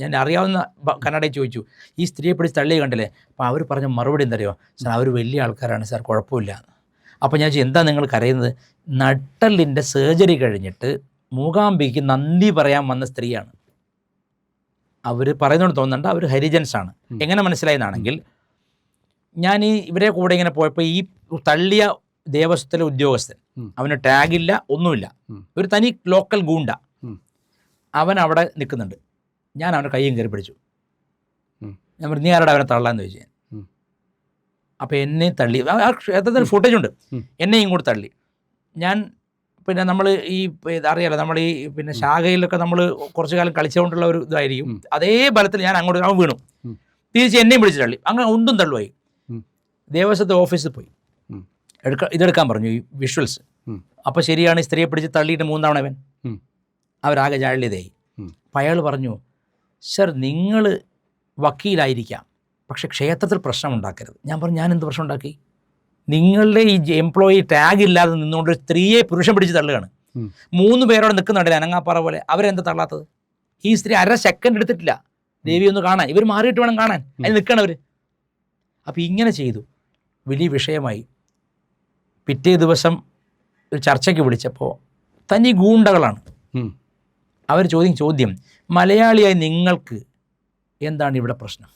ഞാൻ അറിയാവുന്ന കന്നഡയിൽ ചോദിച്ചു, ഈ സ്ത്രീയെ പിടിച്ച് തള്ളി കണ്ടില്ലേ? അപ്പോൾ അവർ പറഞ്ഞ മറുപടി എന്തറിയോ? സാർ അവർ വലിയ ആൾക്കാരാണ് സാർ, കുഴപ്പമില്ല. അപ്പോൾ ഞാൻ ചോദിച്ചു, എന്താ നിങ്ങൾ കരയുന്നത്? നട്ടലിൻ്റെ സർജറി കഴിഞ്ഞിട്ട് മൂകാംബിക്ക് നന്ദി പറയാൻ വന്ന സ്ത്രീയാണ്. അവർ പറയുന്നതുകൊണ്ട് തോന്നുന്നുണ്ട് അവർ ഹരിജൻസാണ്. എങ്ങനെ മനസ്സിലായെന്നാണെങ്കിൽ, ഞാൻ ഇവരെ കൂടെ ഇങ്ങനെ പോയപ്പോൾ ഈ തള്ളിയ ദേവസ്വത്തിലെ ഉദ്യോഗസ്ഥൻ, അവന് ടാഗില്ല, ഒന്നുമില്ല, ഒരു തനി ലോക്കൽ ഗൂണ്ട, അവൻ അവിടെ നിൽക്കുന്നുണ്ട്. ഞാൻ അവൻ്റെ കയ്യും കയറി പിടിച്ചു. ഞാൻ പറഞ്ഞു, നീ ആരുടെ അവനെ തള്ളാന്ന് ചോദിച്ചു ഞാൻ. അപ്പോൾ എന്നെ തള്ളി. ആ ക്ഷേത്രത്തിൽ ഫുട്ടേജ് ഉണ്ട്. എന്നെയും കൂടെ തള്ളി. ഞാൻ പിന്നെ നമ്മൾ ഈ അറിയാലോ, നമ്മൾ ഈ പിന്നെ ശാഖയിലൊക്കെ നമ്മൾ കുറച്ചു കാലം കളിച്ചുകൊണ്ടുള്ള ഒരു ഇതായിരിക്കും. അതേ ബലത്തിൽ ഞാൻ അങ്ങോട്ട് അവൻ വീണു. തിരിച്ച് എന്നെയും പിടിച്ച് തള്ളി. അങ്ങനെ ഒന്നും തള്ളുമായി. ദേവസ്വത്തെ ഓഫീസിൽ പോയി ഇതെടുക്കാൻ പറഞ്ഞു, ഈ വിഷ്വൽസ്. അപ്പോൾ ശരിയാണ്, സ്ത്രീയെ പിടിച്ച് തള്ളിയിട്ട് 3 തവണ അവരാകെ ജാള്യതയായി. അപ്പം അയാൾ പറഞ്ഞു, സർ നിങ്ങൾ വക്കീലായിരിക്കാം, പക്ഷെ ക്ഷേത്രത്തിൽ പ്രശ്നം ഉണ്ടാക്കരുത്. ഞാൻ പറഞ്ഞു, ഞാൻ എന്ത് പ്രശ്നം ഉണ്ടാക്കി? നിങ്ങളുടെ ഈ എംപ്ലോയി ടാഗ് ഇല്ലാതെ നിന്നുകൊണ്ട് ഒരു സ്ത്രീയെ പുരുഷൻ പിടിച്ച് തള്ളുകയാണ്. 3 പേരോടെ നിൽക്കുന്നുണ്ടല്ലേ അനങ്ങാപ്പാറ പോലെ. അവരെന്താ തള്ളാത്തത്? ഈ സ്ത്രീ 1/2 സെക്കൻഡ് എടുത്തിട്ടില്ല ദേവി ഒന്ന് കാണാൻ. ഇവർ മാറിയിട്ട് വേണം കാണാൻ, അതിന് നിൽക്കണം അവർ. അപ്പോൾ ഇങ്ങനെ ചെയ്തു, വലിയ വിഷയമായി. പിറ്റേ ദിവസം ഒരു ചർച്ചയ്ക്ക് വിളിച്ചപ്പോൾ തനി ഗൂണ്ടകളാണ്. അവർ ചോദ്യം, മലയാളിയായി നിങ്ങൾക്ക് എന്താണ് ഇവിടെ പ്രശ്നം?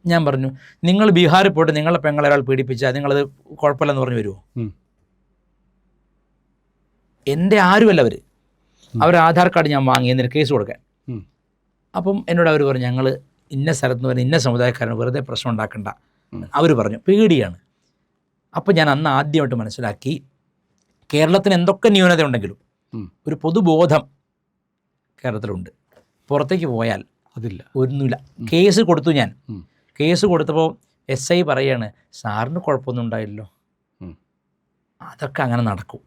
ഞാൻ പറഞ്ഞു, നിങ്ങൾ ബീഹാറിൽ പോയിട്ട് നിങ്ങളെ പെങ്ങളെ ഒരാൾ പീഡിപ്പിച്ചാൽ നിങ്ങളത് കുഴപ്പമില്ലെന്ന് പറഞ്ഞു വരുമോ? എൻ്റെ ആരുമല്ല അവർ ആധാർ കാർഡ് ഞാൻ വാങ്ങി എന്നിട്ട് കേസ് കൊടുക്കാൻ. അപ്പം എന്നോട് അവർ പറഞ്ഞു, ഞങ്ങൾ ഇന്ന സ്ഥലത്ത് നിന്ന് ഇന്ന സമുദായക്കാരന് വെറുതെ പ്രശ്നം ഉണ്ടാക്കണ്ട. അവർ പറഞ്ഞു, പേടിയാണ്. അപ്പോൾ ഞാൻ അന്ന് ആദ്യമായിട്ട് മനസ്സിലാക്കി, കേരളത്തിന് എന്തൊക്കെ ന്യൂനത ഉണ്ടെങ്കിലും ഒരു പൊതുബോധം കേരളത്തിലുണ്ട്. പുറത്തേക്ക് പോയാൽ അതില്ല, ഒന്നുമില്ല. കേസ് കൊടുത്തു. ഞാൻ കേസ് കൊടുത്തപ്പോൾ SI പറയാണ്, സാറിന് കുഴപ്പമൊന്നും ഉണ്ടായില്ലല്ലോ. അതൊക്കെ അങ്ങനെ നടക്കും.